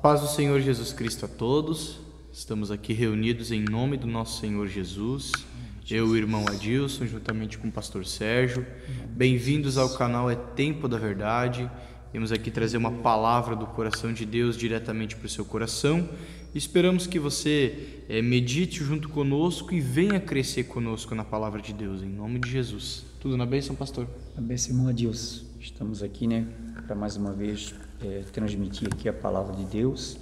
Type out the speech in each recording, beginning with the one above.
paz do Senhor Jesus Cristo a todos. Estamos aqui reunidos em nome do nosso Senhor Jesus. Eu, o irmão Adilson, juntamente com o pastor Sérgio. Bem-vindos ao canal É Tempo da Verdade. Viemos aqui trazer uma palavra do coração de Deus diretamente para o seu coração. Esperamos que você medite junto conosco e venha crescer conosco na palavra de Deus, em nome de Jesus. Tudo na bênção, pastor? Na bênção, irmão Adilson. Estamos aqui, para mais uma vez transmitir aqui a palavra de Deus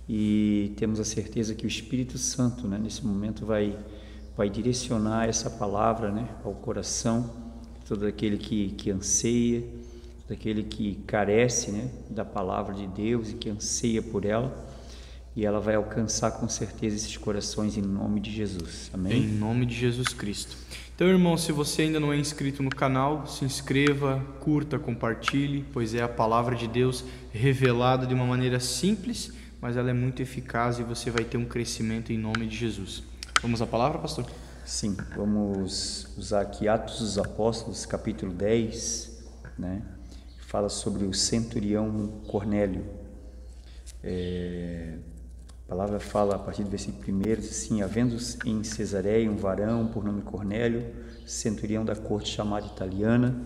e temos a certeza que o Espírito Santo, nesse momento vai direcionar essa palavra, ao coração de todo aquele que anseia, daquele que carece, da palavra de Deus e que anseia por ela, e ela vai alcançar com certeza esses corações em nome de Jesus. Amém? Em nome de Jesus Cristo. Então, irmão, se você ainda não é inscrito no canal, se inscreva, curta, compartilhe, pois é a palavra de Deus revelada de uma maneira simples, mas ela é muito eficaz e você vai ter um crescimento em nome de Jesus. Vamos à palavra, pastor? Sim, vamos usar aqui Atos dos Apóstolos, capítulo 10, fala sobre o centurião Cornélio. A palavra fala a partir do versículo 1, diz assim: havendo em Cesareia um varão por nome Cornélio, centurião da corte chamada italiana,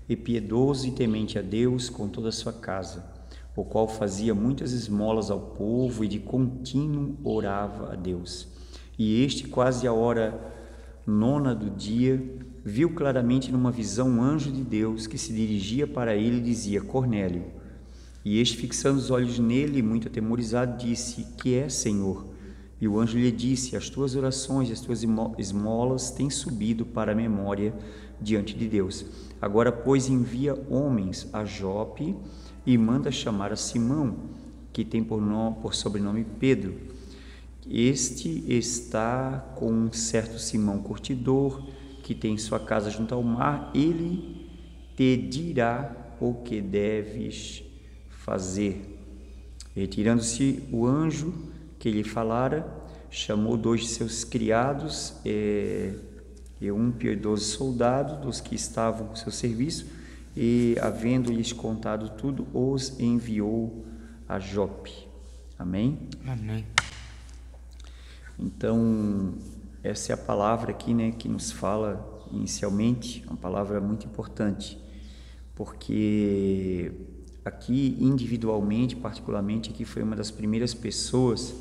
e piedoso e temente a Deus com toda a sua casa, o qual fazia muitas esmolas ao povo e de contínuo orava a Deus. E este, quase à hora 9 do dia, viu claramente numa visão um anjo de Deus que se dirigia para ele e dizia: Cornélio. E este, fixando os olhos nele, muito atemorizado, disse: que é, Senhor? E o anjo lhe disse: as tuas orações e as tuas esmolas têm subido para a memória diante de Deus. Agora, pois, envia homens a Jope e manda chamar a Simão, que tem por sobrenome Pedro. Este está com um certo Simão curtidor, que tem sua casa junto ao mar. Ele te dirá o que deves fazer. Retirando-se o anjo que lhe falara, chamou 2 de seus criados e um piedoso soldado dos que estavam com seu serviço, e, havendo-lhes contado tudo, os enviou a Jope. Amém? Amém. Então, essa é a palavra aqui, que nos fala inicialmente, uma palavra muito importante, porque aqui individualmente, particularmente, aqui foi uma das primeiras pessoas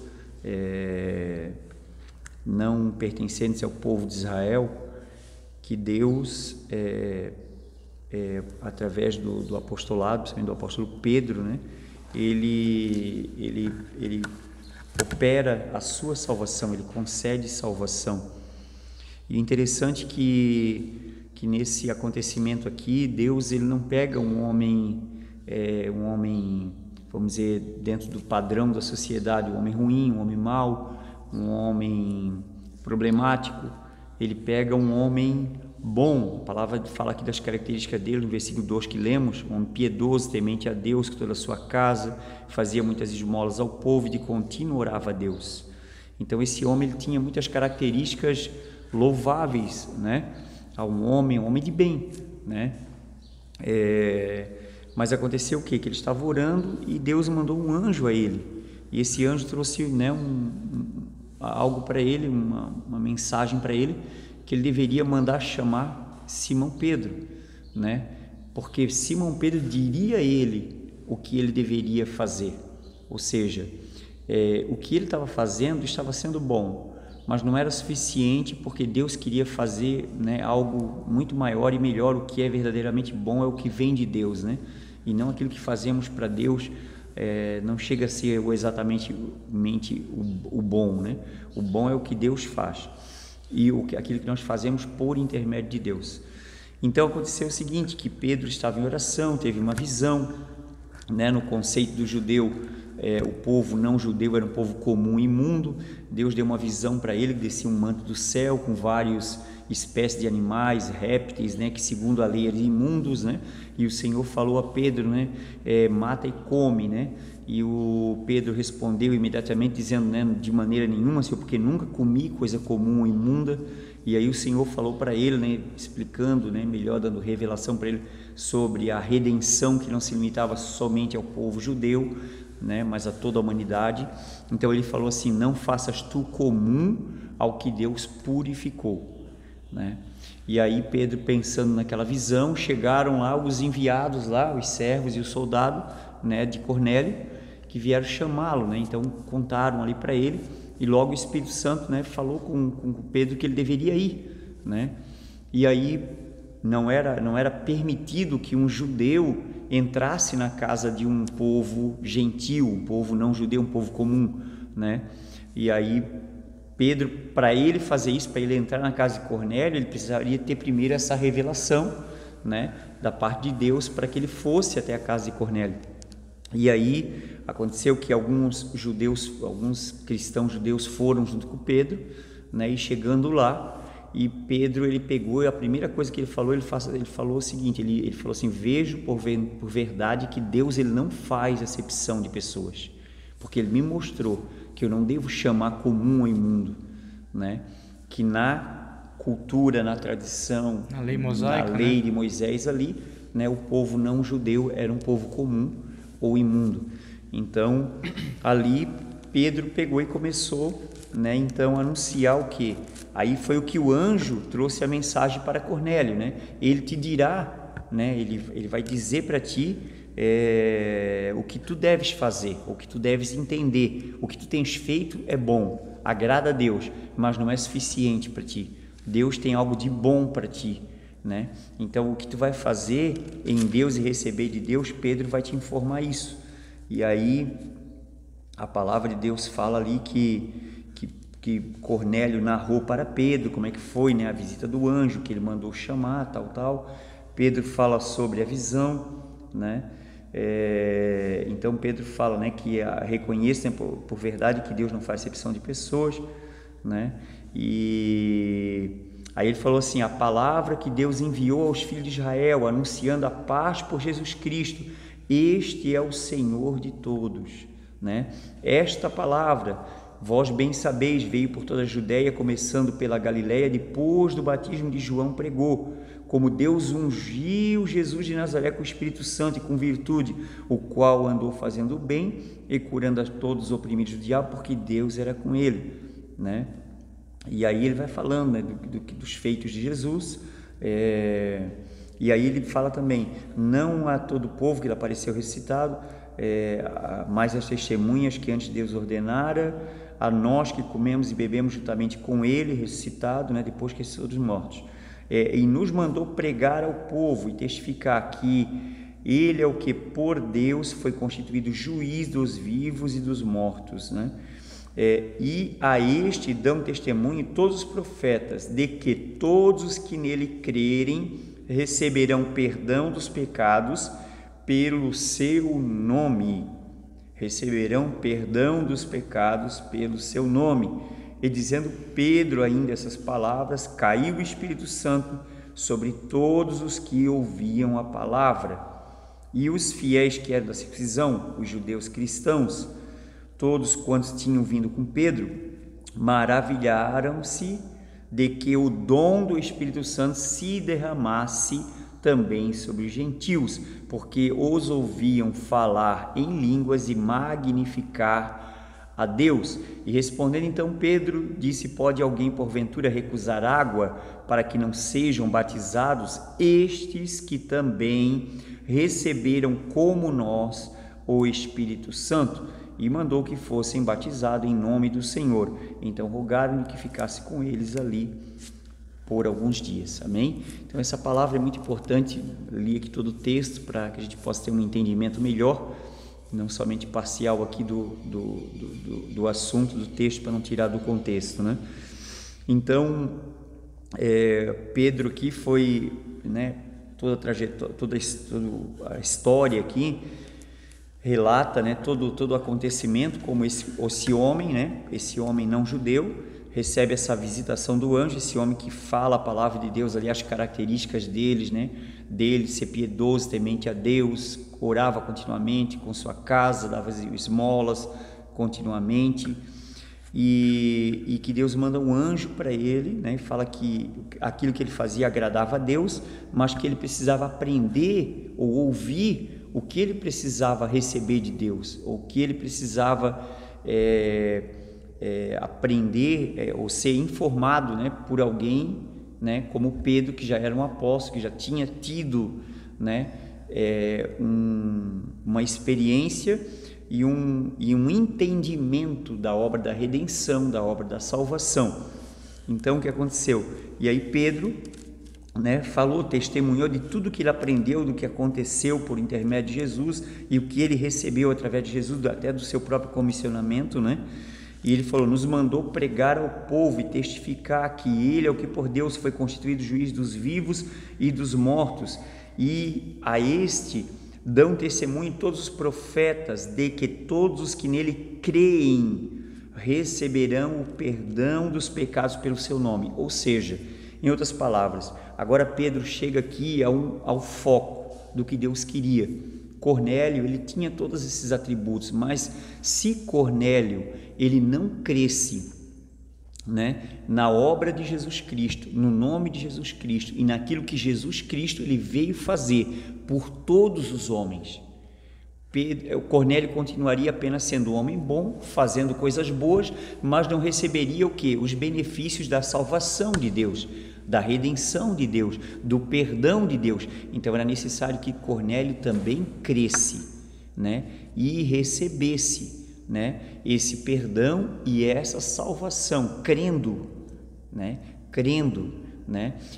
não pertencentes ao povo de Israel, que Deus, através do apostolado, principalmente do apóstolo Pedro, ele opera a sua salvação, ele concede salvação. E interessante que nesse acontecimento aqui, Deus ele não pega um homem, vamos dizer, dentro do padrão da sociedade, um homem ruim, um homem mau, um homem problemático. Ele pega um homem bom. A palavra fala aqui das características dele, no versículo 2 que lemos: um homem piedoso, temente a Deus com toda a sua casa, fazia muitas esmolas ao povo e de contínuo orava a Deus. Então esse homem ele tinha muitas características louváveis, a um homem de bem, mas aconteceu o quê? Que ele estava orando e Deus mandou um anjo a ele, e esse anjo trouxe algo para ele, uma mensagem para ele, que ele deveria mandar chamar Simão Pedro, porque Simão Pedro diria a ele o que ele deveria fazer, ou seja, o que ele estava fazendo estava sendo bom, mas não era suficiente, porque Deus queria fazer algo muito maior e melhor. O que é verdadeiramente bom é o que vem de Deus, e não aquilo que fazemos para Deus. Não chega a ser exatamente o bom, O bom é o que Deus faz e aquilo que nós fazemos por intermédio de Deus. Então aconteceu o seguinte, que Pedro estava em oração, teve uma visão, no conceito do judeu, o povo não judeu era um povo comum e imundo. Deus deu uma visão para ele, que descia um manto do céu com várias espécies de animais, répteis, que segundo a lei eram imundos, e o Senhor falou a Pedro, mata e come, e o Pedro respondeu imediatamente dizendo, de maneira nenhuma, Senhor, porque nunca comi coisa comum ou imunda. E aí o Senhor falou para ele, explicando, melhor, dando revelação para ele sobre a redenção, que não se limitava somente ao povo judeu, né, mas a toda a humanidade. Então ele falou assim: não faças tu comum ao que Deus purificou, né? E aí Pedro, pensando naquela visão, chegaram lá os enviados lá, os servos e o soldado, né, de Cornélio, que vieram chamá-lo, né? Então contaram ali para ele, e logo o Espírito Santo, né, falou com Pedro que ele deveria ir, né? E aí não era permitido que um judeu entrasse na casa de um povo gentil, um povo não judeu, um povo comum, né? E aí Pedro, para ele fazer isso, para ele entrar na casa de Cornélio, ele precisaria ter primeiro essa revelação, né, da parte de Deus, para que ele fosse até a casa de Cornélio. E aí aconteceu que alguns cristãos judeus foram junto com Pedro, né, e chegando lá, e Pedro, ele pegou, e a primeira coisa que ele falou o seguinte, ele falou assim: vejo por verdade que Deus, ele não faz acepção de pessoas, porque ele me mostrou que eu não devo chamar comum ou imundo, né? Que na cultura, na tradição, na lei mosaica, na lei de Moisés ali, né, o povo não judeu era um povo comum ou imundo. Então ali Pedro pegou e começou, né, então a anunciar o quê? Aí foi o que o anjo trouxe a mensagem para Cornélio, né? Ele te dirá, né? Ele vai dizer para ti o que tu deves fazer, o que tu deves entender. O que tu tens feito é bom, agrada a Deus, mas não é suficiente para ti. Deus tem algo de bom para ti, né? Então o que tu vai fazer em Deus e receber de Deus, Pedro vai te informar isso. E aí a palavra de Deus fala ali que Cornélio narrou para Pedro como é que foi, né, a visita do anjo, que ele mandou chamar, tal. Pedro fala sobre a visão, né? Então Pedro fala, né, que reconhece, né, por verdade que Deus não faz acepção de pessoas, né? E aí ele falou assim: a palavra que Deus enviou aos filhos de Israel, anunciando a paz por Jesus Cristo, este é o Senhor de todos, né? Esta palavra, vós bem sabeis, veio por toda a Judéia, começando pela Galiléia, depois do batismo de João pregou, como Deus ungiu Jesus de Nazaré com o Espírito Santo e com virtude, o qual andou fazendo o bem e curando a todos os oprimidos do diabo, porque Deus era com ele, né? E aí ele vai falando, né, dos feitos de Jesus, e aí ele fala também: não a todo o povo que ele apareceu ressuscitado, mas as testemunhas que antes Deus ordenara, a nós que comemos e bebemos juntamente com ele ressuscitado, né, depois que ressuscitou dos mortos. E nos mandou pregar ao povo e testificar que ele é o que por Deus foi constituído juiz dos vivos e dos mortos, né? E a este dão testemunho todos os profetas, de que todos os que nele crerem receberão perdão dos pecados pelo seu nome. Receberão perdão dos pecados pelo seu nome. E dizendo Pedro ainda essas palavras, caiu o Espírito Santo sobre todos os que ouviam a palavra. E os fiéis que eram da circuncisão, os judeus cristãos, todos quantos tinham vindo com Pedro, maravilharam-se de que o dom do Espírito Santo se derramasse também sobre os gentios, porque os ouviam falar em línguas e magnificar a Deus. E respondendo então Pedro, disse: pode alguém porventura recusar água para que não sejam batizados estes que também receberam como nós o Espírito Santo? E mandou que fossem batizados em nome do Senhor. Então rogaram-lhe que ficasse com eles ali por alguns dias, amém? Então essa palavra é muito importante. Li aqui todo o texto para que a gente possa ter um entendimento melhor, não somente parcial aqui do assunto do texto, para não tirar do contexto, né? Então Pedro aqui foi, né, toda a trajetória, toda a história aqui relata, né, todo o acontecimento, como esse homem, né, esse homem não judeu, recebe essa visitação do anjo, esse homem que fala a palavra de Deus ali, as características deles, né, dele ser piedoso, temente a Deus, orava continuamente com sua casa, dava esmolas continuamente, e que Deus manda um anjo para ele, né, e fala que aquilo que ele fazia agradava a Deus, mas que ele precisava aprender ou ouvir o que ele precisava receber de Deus, o que ele precisava aprender ou ser informado, né, por alguém, né, como Pedro, que já era um apóstolo, que já tinha tido, né, uma experiência e um entendimento da obra da redenção, da obra da salvação. Então, o que aconteceu? E aí Pedro, né, falou, testemunhou de tudo que ele aprendeu, do que aconteceu por intermédio de Jesus e o que ele recebeu através de Jesus, até do seu próprio comissionamento, né? E ele falou, nos mandou pregar ao povo e testificar que ele é o que por Deus foi constituído juiz dos vivos e dos mortos, e a este dão testemunho todos os profetas de que todos os que nele creem receberão o perdão dos pecados pelo seu nome. Ou seja, em outras palavras, agora Pedro chega aqui ao foco do que Deus queria. Cornélio, ele tinha todos esses atributos, mas se Cornélio ele não cresce, né, na obra de Jesus Cristo, no nome de Jesus Cristo e naquilo que Jesus Cristo ele veio fazer por todos os homens, Cornélio continuaria apenas sendo um homem bom, fazendo coisas boas, mas não receberia o quê? Os benefícios da salvação de Deus, da redenção de Deus, do perdão de Deus. Então era necessário que Cornélio também cresce, né, e recebesse, né, esse perdão e essa salvação, crendo, né?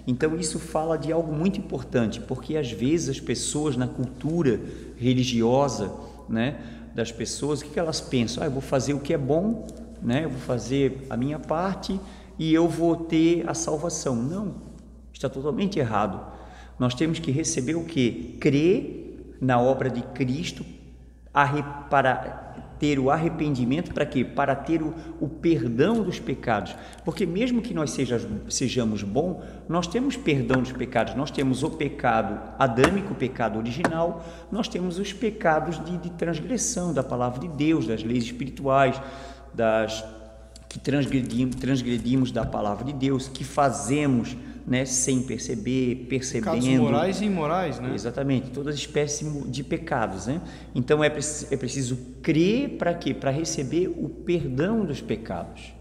Então isso fala de algo muito importante, porque às vezes as pessoas na cultura religiosa, né, das pessoas, o que elas pensam? Eu vou fazer o que é bom, né, eu vou fazer a minha parte e eu vou ter a salvação. Não, está totalmente errado. Nós temos que receber o quê? Crer na obra de Cristo para ter o arrependimento, para quê? Para ter o perdão dos pecados, porque mesmo que nós sejamos bons, nós temos perdão dos pecados, nós temos o pecado adâmico, o pecado original, nós temos os pecados de transgressão da palavra de Deus, das leis espirituais, que transgredimos da palavra de Deus, que fazemos, né, sem perceber, percebendo. Pecados morais e imorais, né? Exatamente, todas as espécies de pecados, né? Então é preciso crer para quê? Para receber o perdão dos pecados.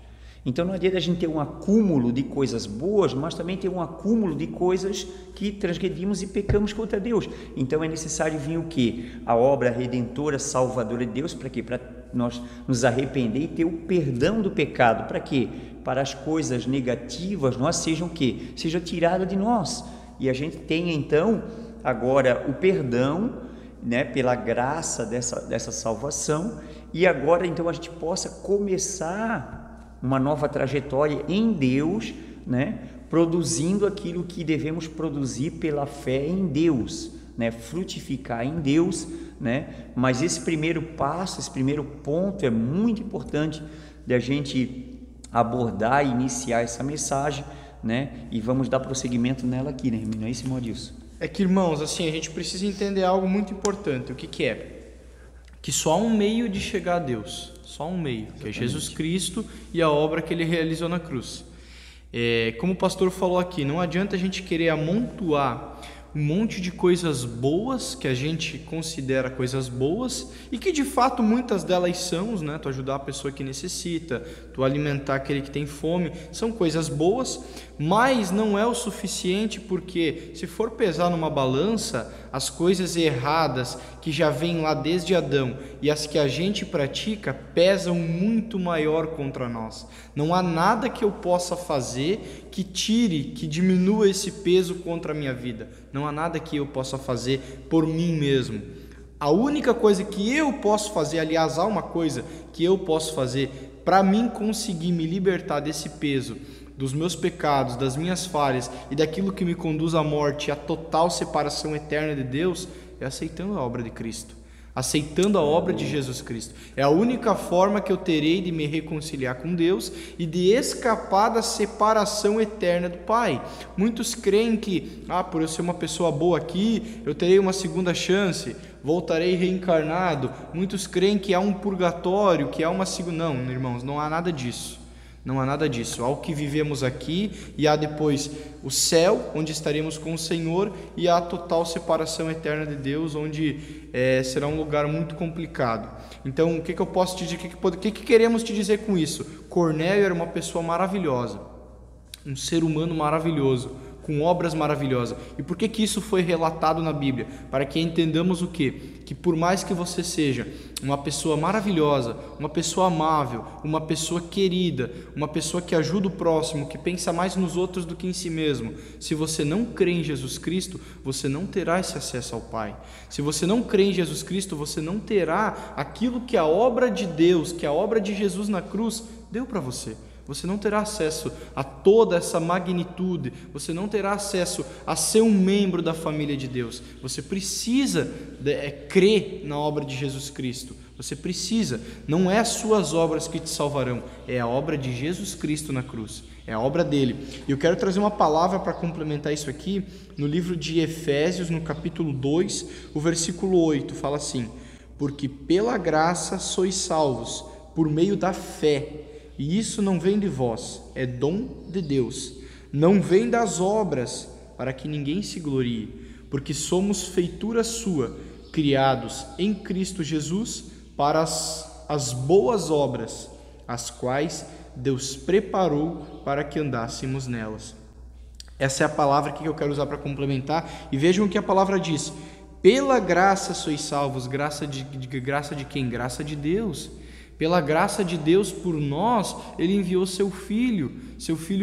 Então não adianta a gente ter um acúmulo de coisas boas, mas também ter um acúmulo de coisas que transgredimos e pecamos contra Deus. Então é necessário vir o quê? A obra redentora, salvadora de Deus, para quê? Para nós nos arrepender e ter o perdão do pecado. Para quê? Para as coisas negativas nós sejam o quê? Seja tirada de nós. E a gente tenha então agora o perdão, né, pela graça dessa salvação, e agora então a gente possa começar uma nova trajetória em Deus, né, produzindo aquilo que devemos produzir pela fé em Deus, né, frutificar em Deus, né. Mas esse primeiro passo, esse primeiro ponto é muito importante de a gente abordar e iniciar essa mensagem, né, e vamos dar prosseguimento nela aqui, né, não é isso, irmão Adilson? É que, irmãos, assim, a gente precisa entender algo muito importante. O que é? Que só há um meio de chegar a Deus, só um meio, que é Jesus Cristo e a obra que Ele realizou na cruz. Como o pastor falou aqui, não adianta a gente querer amontoar um monte de coisas boas que a gente considera coisas boas e que de fato muitas delas são, né? Tu ajudar a pessoa que necessita, tu alimentar aquele que tem fome, são coisas boas, mas não é o suficiente, porque se for pesar numa balança as coisas erradas que já vêm lá desde Adão e as que a gente pratica pesam muito maior contra nós. Não há nada que eu possa fazer que tire, que diminua esse peso contra a minha vida. Não há nada que eu possa fazer por mim mesmo. A única coisa que eu posso fazer, aliás, há uma coisa que eu posso fazer para mim conseguir me libertar desse peso, dos meus pecados, das minhas falhas e daquilo que me conduz à morte, à total separação eterna de Deus, é aceitando a obra de Cristo, aceitando a obra de Jesus Cristo. É a única forma que eu terei de me reconciliar com Deus e de escapar da separação eterna do Pai. Muitos creem que, por eu ser uma pessoa boa aqui, eu terei uma segunda chance, voltarei reencarnado. Muitos creem que há um purgatório, que há uma segunda... Não, irmãos, não há nada disso. Não há nada disso. Há o que vivemos aqui e há depois o céu, onde estaremos com o Senhor, e há a total separação eterna de Deus, onde será um lugar muito complicado. Então, o que eu posso te dizer? O que queremos te dizer com isso? Cornélio era uma pessoa maravilhosa, um ser humano maravilhoso, com obras maravilhosas. E por que isso foi relatado na Bíblia? Para que entendamos o quê? Que por mais que você seja uma pessoa maravilhosa, uma pessoa amável, uma pessoa querida, uma pessoa que ajuda o próximo, que pensa mais nos outros do que em si mesmo, se você não crê em Jesus Cristo, você não terá esse acesso ao Pai. Se você não crê em Jesus Cristo, você não terá aquilo que a obra de Deus, que a obra de Jesus na cruz deu para você. Você não terá acesso a toda essa magnitude, você não terá acesso a ser um membro da família de Deus. Você precisa crer na obra de Jesus Cristo. Você precisa, não é as suas obras que te salvarão, é a obra de Jesus Cristo na cruz, é a obra dele. E eu quero trazer uma palavra para complementar isso aqui, no livro de Efésios, no capítulo 2, o versículo 8, fala assim: porque pela graça sois salvos, por meio da fé. E isso não vem de vós, é dom de Deus. Não vem das obras, para que ninguém se glorie, porque somos feitura sua, criados em Cristo Jesus para as boas obras, as quais Deus preparou para que andássemos nelas. Essa é a palavra que eu quero usar para complementar. E vejam o que a palavra diz: pela graça sois salvos. Graça de quem? Graça de Deus. Pela graça de Deus por nós, Ele enviou seu Filho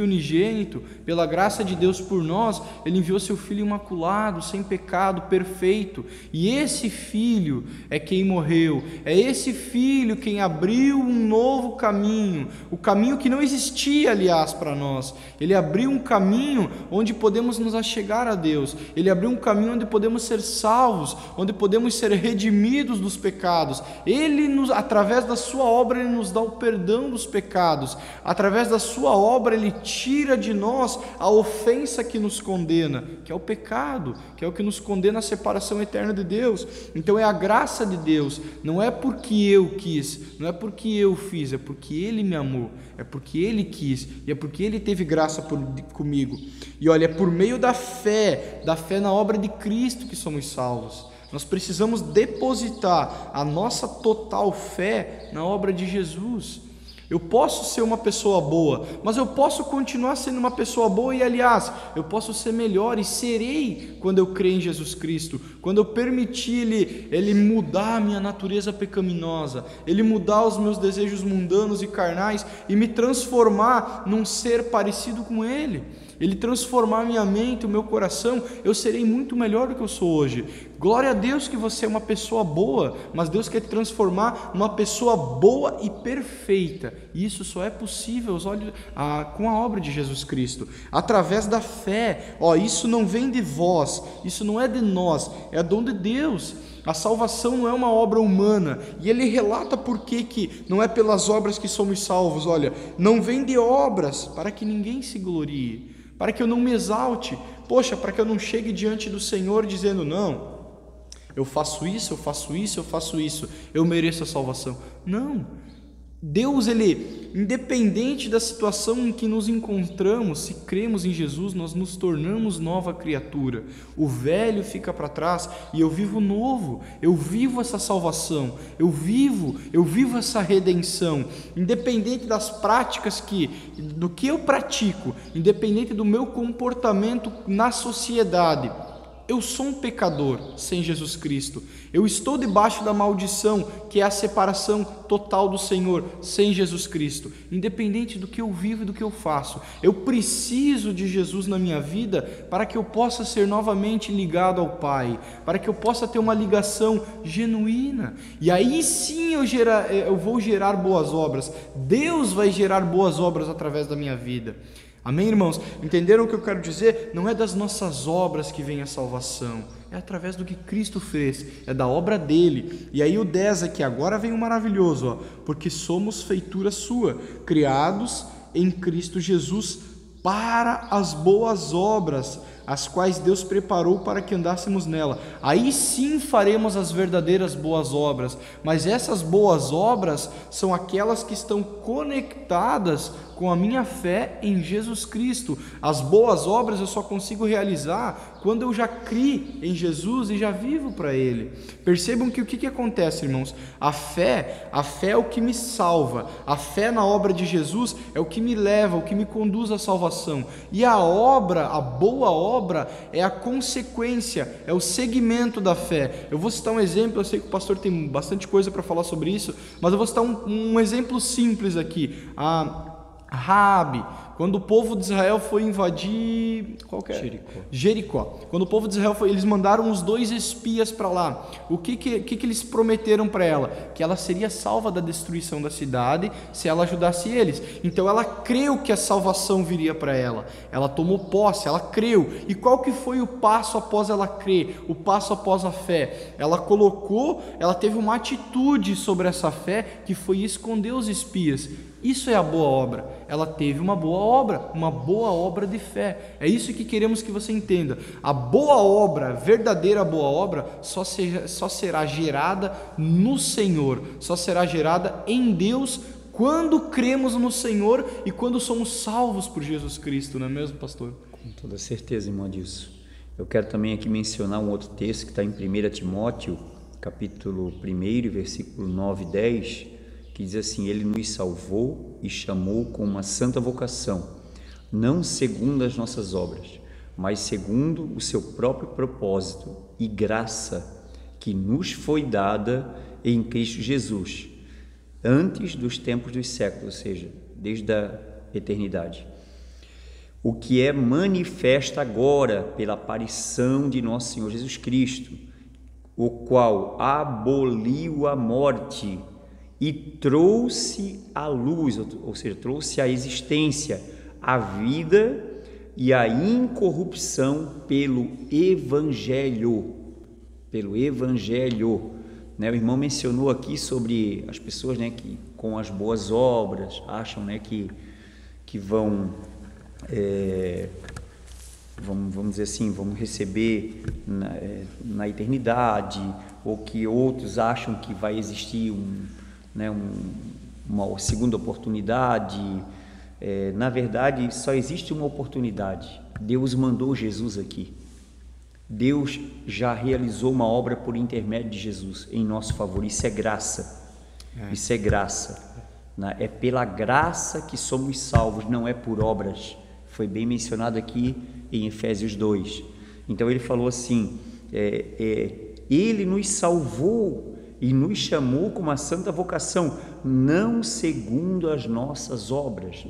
unigênito. Pela graça de Deus por nós, Ele enviou seu Filho imaculado, sem pecado, perfeito. E esse Filho é quem morreu, é esse Filho quem abriu um novo caminho, o caminho que não existia, aliás, para nós. Ele abriu um caminho onde podemos nos achegar a Deus. Ele abriu um caminho onde podemos ser salvos, onde podemos ser redimidos dos pecados. Através da sua obra, Ele nos dá o perdão dos pecados. Através da sua obra, Ele tira de nós a ofensa que nos condena, que é o pecado, que é o que nos condena à separação eterna de Deus. Então é a graça de Deus, não é porque eu quis, não é porque eu fiz, é porque Ele me amou, é porque Ele quis e é porque Ele teve graça comigo. E olha, é por meio da fé na obra de Cristo que somos salvos. Nós precisamos depositar a nossa total fé na obra de Jesus. Eu posso ser uma pessoa boa, mas eu posso continuar sendo uma pessoa boa e, aliás, eu posso ser melhor e serei quando eu crer em Jesus Cristo, quando eu permitir Ele mudar a minha natureza pecaminosa, Ele mudar os meus desejos mundanos e carnais e me transformar num ser parecido com Ele. Ele transformar minha mente, o meu coração, eu serei muito melhor do que eu sou hoje. Glória a Deus que você é uma pessoa boa, mas Deus quer te transformar numa pessoa boa e perfeita. E isso só é possível com a obra de Jesus Cristo, através da fé. Isso não vem de vós, isso não é de nós, é dom de Deus. A salvação não é uma obra humana, e ele relata por que não é pelas obras que somos salvos. Olha, não vem de obras para que ninguém se glorie, para que eu não me exalte, para que eu não chegue diante do Senhor dizendo: não, eu faço isso, eu faço isso, eu faço isso, eu mereço a salvação. Não, Deus, Ele, independente da situação em que nos encontramos, se cremos em Jesus, nós nos tornamos nova criatura. O velho fica para trás e eu vivo novo, eu vivo essa salvação, eu vivo essa redenção, independente das práticas do que eu pratico, independente do meu comportamento na sociedade. Eu sou um pecador sem Jesus Cristo. Eu estou debaixo da maldição, que é a separação total do Senhor, sem Jesus Cristo. Independente do que eu vivo e do que eu faço, eu preciso de Jesus na minha vida para que eu possa ser novamente ligado ao Pai, para que eu possa ter uma ligação genuína. E aí sim eu vou gerar boas obras. Deus vai gerar boas obras através da minha vida. Amém, irmãos? Entenderam o que eu quero dizer? Não é das nossas obras que vem a salvação, é através do que Cristo fez, é da obra dele. E aí o 10 aqui, agora vem o maravilhoso, porque somos feitura sua, criados em Cristo Jesus para as boas obras, as quais Deus preparou para que andássemos nela. Aí sim faremos as verdadeiras boas obras, mas essas boas obras são aquelas que estão conectadas com a minha fé em Jesus Cristo. As boas obras eu só consigo realizar quando eu já criei em Jesus e já vivo para Ele. Percebam que o que acontece, irmãos? A fé é o que me salva, a fé na obra de Jesus é o que me leva, o que me conduz à salvação, e a obra, a boa obra, é a consequência, é o segmento da fé. Eu vou citar um exemplo, eu sei que o pastor tem bastante coisa para falar sobre isso, mas eu vou citar um exemplo simples aqui. Raabe, quando o povo de Israel foi invadir Jericó. Quando o povo de Israel eles mandaram os 2 espias para lá. O que eles prometeram para ela? Que ela seria salva da destruição da cidade se ela ajudasse eles. Então ela creu que a salvação viria para ela. Ela tomou posse, ela creu. E qual que foi o passo após ela crer? O passo após a fé? Ela teve uma atitude sobre essa fé que foi esconder os espias. Isso é a boa obra. Ela teve uma boa obra de fé. É isso que queremos que você entenda. A boa obra, a verdadeira boa obra, só será gerada no Senhor, só será gerada em Deus quando cremos no Senhor e quando somos salvos por Jesus Cristo, não é mesmo, pastor? Com toda certeza, irmão Adilson. Eu quero também aqui mencionar um outro texto que está em 1 Timóteo, capítulo 1, versículo 9 e 10, que diz assim: Ele nos salvou e chamou com uma santa vocação, não segundo as nossas obras, mas segundo o seu próprio propósito e graça que nos foi dada em Cristo Jesus, antes dos tempos dos séculos, ou seja, desde a eternidade. O que é manifesta agora pela aparição de nosso Senhor Jesus Cristo, o qual aboliu a morte e trouxe à luz, ou seja, trouxe à existência a vida e a incorrupção pelo Evangelho. Pelo Evangelho. O irmão mencionou aqui sobre as pessoas, que com as boas obras acham, que vão, vamos dizer assim, vão receber na eternidade, ou que outros acham que vai existir uma segunda oportunidade. Na verdade, só existe uma oportunidade. Deus mandou Jesus aqui. Deus já realizou uma obra por intermédio de Jesus em nosso favor. Isso é graça. Isso é graça. É pela graça que somos salvos, não é por obras. Foi bem mencionado aqui em Efésios 2. Então ele falou assim: Ele nos salvou e nos chamou com uma santa vocação, não segundo as nossas obras,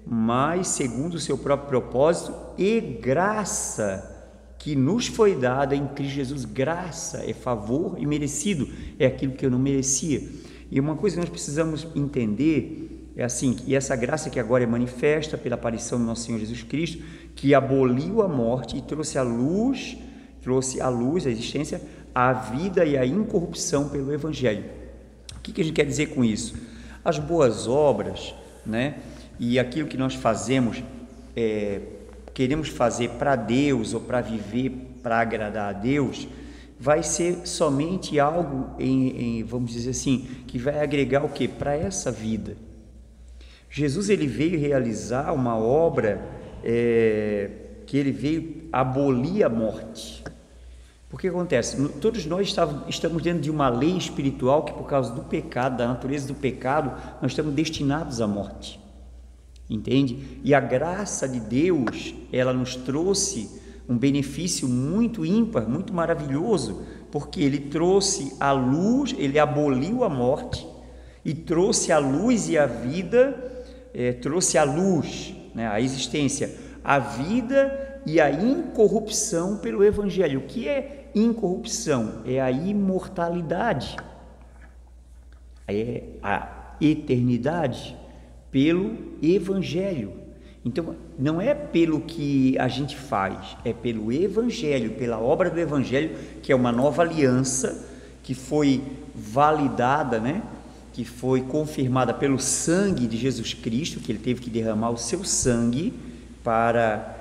mas segundo o seu próprio propósito e graça que nos foi dada em Cristo Jesus. Graça é favor imerecido, é aquilo que eu não merecia. E uma coisa que nós precisamos entender é assim, e essa graça que agora é manifesta pela aparição do nosso Senhor Jesus Cristo, que aboliu a morte e trouxe à luz a existência, a vida e a incorrupção pelo Evangelho. O que a gente quer dizer com isso? As boas obras, e aquilo que nós fazemos, queremos fazer para Deus ou para viver para agradar a Deus, vai ser somente algo, vamos dizer assim, que vai agregar o quê? Para essa vida. Jesus ele veio realizar uma obra que ele veio abolir a morte. Porque acontece? Todos nós estamos dentro de uma lei espiritual que, por causa do pecado, da natureza do pecado, nós estamos destinados à morte. Entende? E a graça de Deus, ela nos trouxe um benefício muito ímpar, muito maravilhoso, porque ele trouxe a luz, ele aboliu a morte e trouxe a luz e a vida, trouxe a luz, a existência, a vida e a incorrupção pelo Evangelho. O que é incorrupção? É a imortalidade, é a eternidade pelo Evangelho. Então, não é pelo que a gente faz, é pelo Evangelho, pela obra do Evangelho, que é uma nova aliança que foi validada, que foi confirmada pelo sangue de Jesus Cristo, que ele teve que derramar o seu sangue para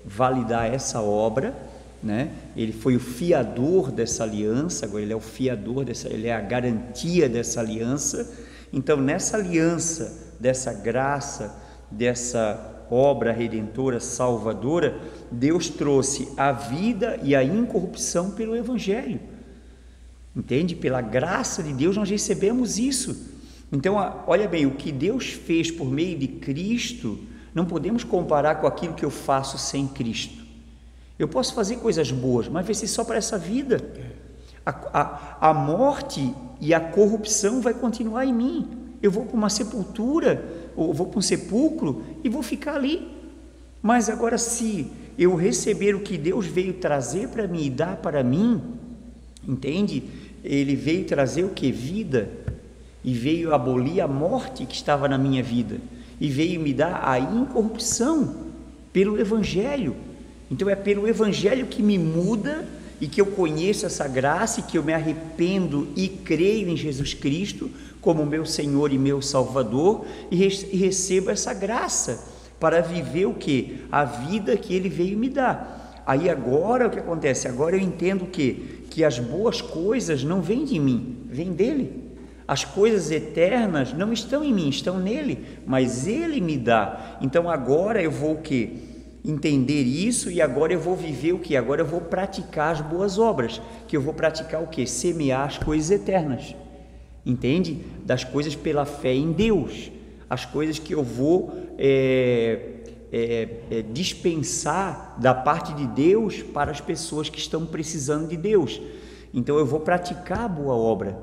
validar essa obra, né? Ele foi o fiador dessa aliança, agora ele é o fiador ele é a garantia dessa aliança. Então, nessa aliança, dessa graça, dessa obra redentora, salvadora, Deus trouxe a vida e a incorrupção pelo Evangelho. Entende? Pela graça de Deus nós recebemos isso. Então, olha bem, o que Deus fez por meio de Cristo, não podemos comparar com aquilo que eu faço sem Cristo. Eu posso fazer coisas boas, mas vai ser só para essa vida. A morte e a corrupção vai continuar em mim. Eu vou para uma sepultura, ou vou para um sepulcro e vou ficar ali. Mas agora, se eu receber o que Deus veio trazer para mim e dar para mim, entende? Ele veio trazer o que? Vida. E veio abolir a morte que estava na minha vida. E veio me dar a incorrupção pelo Evangelho. Então é pelo Evangelho que me muda e que eu conheço essa graça e que eu me arrependo e creio em Jesus Cristo como meu Senhor e meu Salvador e recebo essa graça para viver o que? A vida que Ele veio me dar. Aí agora o que acontece? Agora eu entendo que as boas coisas não vêm de mim, vêm dEle. As coisas eternas não estão em mim, estão nele, mas Ele me dá. Então agora eu vou o que? Entender isso e agora eu vou viver o que? Agora eu vou praticar as boas obras, que eu vou praticar o que? Semear as coisas eternas, entende? Das coisas pela fé em Deus, as coisas que eu vou dispensar da parte de Deus para as pessoas que estão precisando de Deus. Então eu vou praticar a boa obra,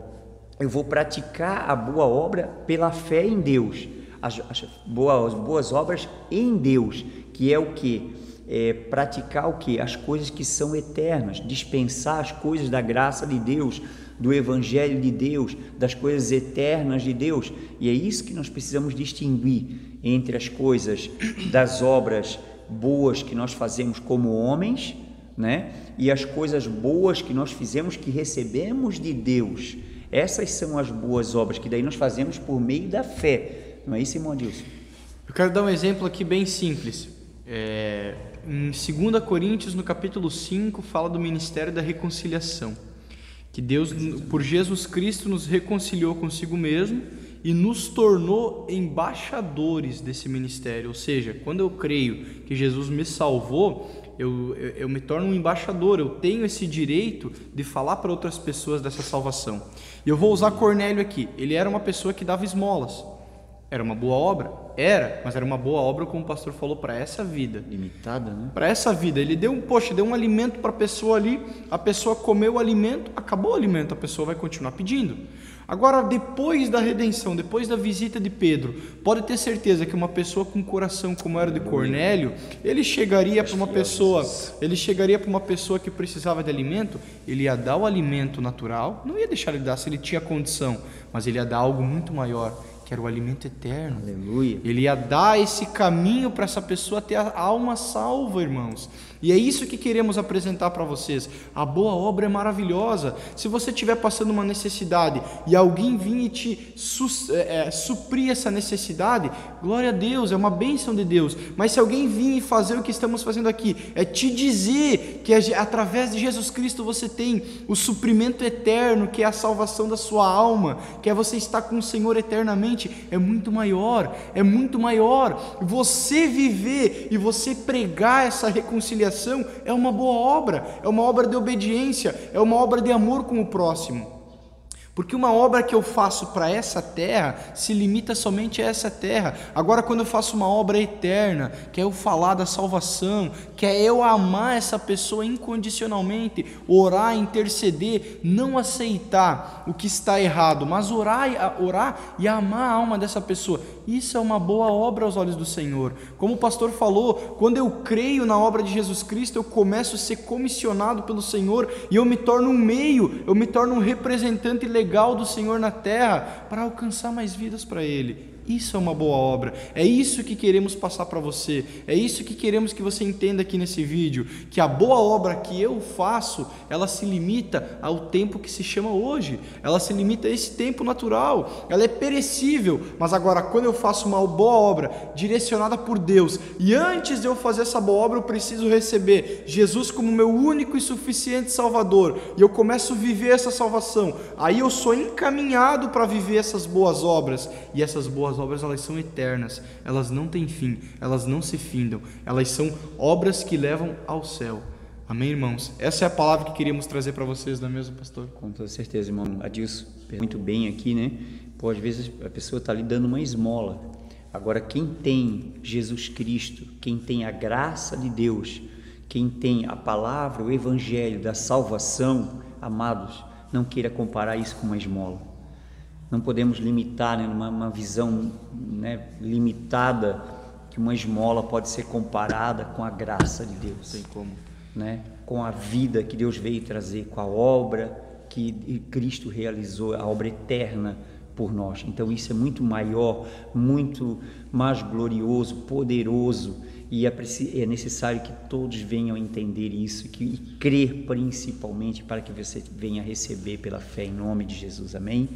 eu vou praticar a boa obra pela fé em Deus, as boas obras em Deus, que é o que? Praticar o que? As coisas que são eternas, dispensar as coisas da graça de Deus, do Evangelho de Deus, das coisas eternas de Deus. E é isso que nós precisamos distinguir entre as coisas das obras boas que nós fazemos como homens, né? E as coisas boas que nós fizemos, que recebemos de Deus. Essas são as boas obras, que daí nós fazemos por meio da fé. Não é isso, irmão Adilson? Eu quero dar um exemplo aqui bem simples. Em 2 Coríntios, no capítulo 5, fala do ministério da reconciliação. Que Deus, por Jesus Cristo, nos reconciliou consigo mesmo e nos tornou embaixadores desse ministério. Ou seja, quando eu creio que Jesus me salvou, eu me torno um embaixador, eu tenho esse direito de falar para outras pessoas dessa salvação. E eu vou usar Cornélio aqui. Ele era uma pessoa que dava esmolas. Era uma boa obra? Era, mas era uma boa obra, como o pastor falou, para essa vida. Limitada, né? Para essa vida. Ele deu um alimento para a pessoa ali, a pessoa comeu o alimento, acabou o alimento, a pessoa vai continuar pedindo. Agora, depois da redenção, depois da visita de Pedro, pode ter certeza que uma pessoa com coração como era de Cornélio, ele chegaria para uma pessoa que precisava de alimento, ele ia dar o alimento natural, não ia deixar ele dar se ele tinha condição, mas ele ia dar algo muito maior, que era o alimento eterno. Aleluia. Ele ia dar esse caminho para essa pessoa ter a alma salva, irmãos. E é isso que queremos apresentar para vocês. A boa obra é maravilhosa. Se você estiver passando uma necessidade e alguém vir e te suprir essa necessidade, glória a Deus, é uma bênção de Deus. Mas se alguém vir e fazer o que estamos fazendo aqui, é te dizer que através de Jesus Cristo você tem o suprimento eterno, que é a salvação da sua alma, que é você estar com o Senhor eternamente, é muito maior, é muito maior. Você viver e você pregar essa reconciliação é uma boa obra, é uma obra de obediência, é uma obra de amor com o próximo. Porque uma obra que eu faço para essa terra se limita somente a essa terra. Agora, quando eu faço uma obra eterna, que é eu falar da salvação, que é eu amar essa pessoa incondicionalmente, orar, interceder, não aceitar o que está errado, mas orar e amar a alma dessa pessoa, isso é uma boa obra aos olhos do Senhor. Como o pastor falou, quando eu creio na obra de Jesus Cristo, eu começo a ser comissionado pelo Senhor e eu me torno um meio, eu me torno um representante legal do Senhor na terra para alcançar mais vidas para Ele. Isso é uma boa obra. É isso que queremos passar para você. É isso que queremos que você entenda aqui nesse vídeo, que a boa obra que eu faço, ela se limita ao tempo que se chama hoje. Ela se limita a esse tempo natural. Ela é perecível. Mas agora, quando eu faço uma boa obra direcionada por Deus, e antes de eu fazer essa boa obra, eu preciso receber Jesus como meu único e suficiente Salvador, e eu começo a viver essa salvação, aí eu sou encaminhado para viver essas boas obras. E essas boas obras, elas são eternas, elas não têm fim, elas não se findam, elas são obras que levam ao céu. Amém, irmãos? Essa é a palavra que queríamos trazer para vocês, não é mesmo, pastor? Com toda certeza, irmão. Adilson, muito bem aqui, né? Pô, às vezes a pessoa está ali dando uma esmola. Agora, quem tem Jesus Cristo, quem tem a graça de Deus, quem tem a palavra, o evangelho da salvação, amados, não queira comparar isso com uma esmola. Não podemos limitar, né, numa visão, né, limitada, que uma esmola pode ser comparada com a graça de Deus. Tem como. Né, com a vida que Deus veio trazer, com a obra que Cristo realizou, a obra eterna por nós. Então isso é muito maior, muito mais glorioso, poderoso, e é necessário que todos venham a entender isso e crer principalmente, para que você venha receber pela fé em nome de Jesus. Amém?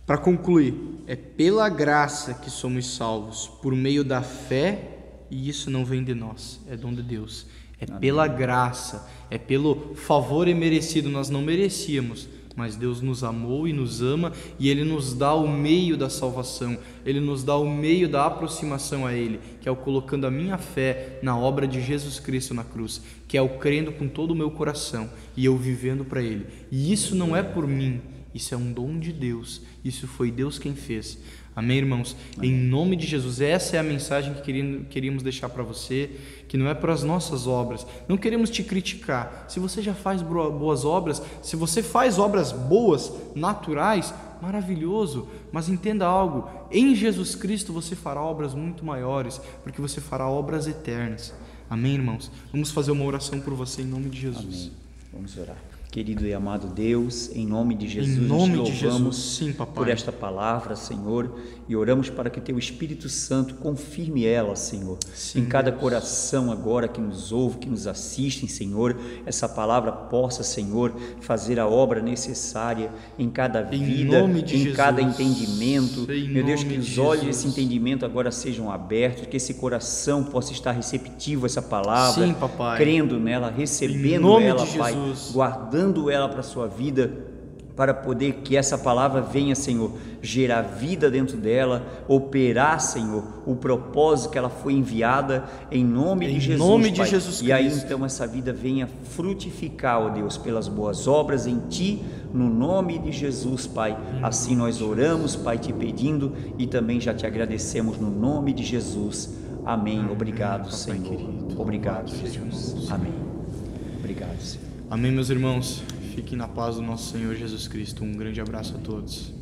Para concluir, é pela graça que somos salvos, por meio da fé, e isso não vem de nós, é dom de Deus. É pela graça, é pelo favor imerecido. Nós não merecíamos, mas Deus nos amou e nos ama, e Ele nos dá o meio da salvação, Ele nos dá o meio da aproximação a Ele, que é o colocando a minha fé na obra de Jesus Cristo na cruz, que é o crendo com todo o meu coração e eu vivendo para Ele. E isso não é por mim, isso é um dom de Deus, isso foi Deus quem fez. Amém, irmãos? Amém. Em nome de Jesus, essa é a mensagem que queríamos deixar para você, que não é para as nossas obras. Não queremos te criticar. Se você já faz boas obras, se você faz obras boas, naturais, maravilhoso, mas entenda algo, em Jesus Cristo você fará obras muito maiores, porque você fará obras eternas. Amém, irmãos? Vamos fazer uma oração por você em nome de Jesus. Amém. Vamos orar. Querido e amado Deus, em nome de Jesus, em nome nós te louvamos sim, papai, por esta palavra, Senhor, e oramos para que Teu Espírito Santo confirme ela, Senhor, sim, em cada Deus. Coração agora que nos ouve, que nos assiste, Senhor, essa palavra possa, Senhor, fazer a obra necessária em cada vida, em Jesus. cada entendimento, meu Deus, que os olhos desse Jesus. entendimento agora sejam abertos, que esse coração possa estar receptivo a essa palavra, sim, papai, crendo nela, recebendo ela, Pai, guardando ela para a sua vida, para poder que essa palavra venha, Senhor, gerar vida dentro dela, operar, Senhor, o propósito que ela foi enviada, em nome de Jesus, nome de Pai. Jesus Cristo. E aí então essa vida venha frutificar, ó Deus, pelas boas obras em Ti, no nome de Jesus, Pai. Assim nós oramos, Pai, te pedindo, e também já te agradecemos no nome de Jesus. Amém. Obrigado, Papai Senhor. querido. Obrigado, Jesus. Amém. Obrigado, Senhor. Amém, meus irmãos. Fiquem na paz do nosso Senhor Jesus Cristo. Um grande abraço a todos.